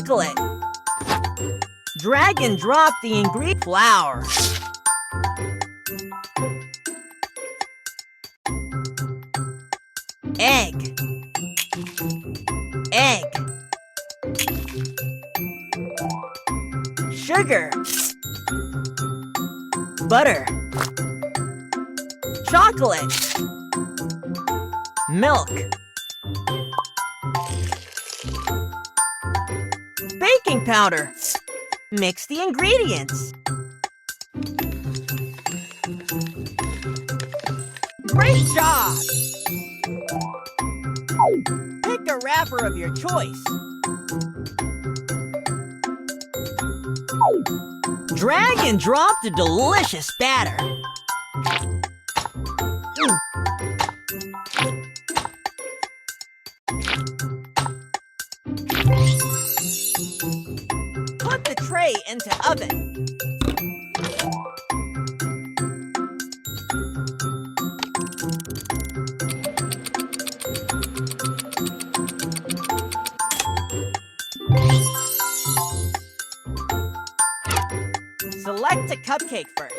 chocolate. Drag and drop the ingredient. Flour. Egg. Egg. Sugar. Butter. Chocolate. Milk. Baking powder. Mix the ingredients. Great job! Pick a wrapper of your choice. Drag and drop the delicious batter. Put the tray into oven. Select a cupcake first.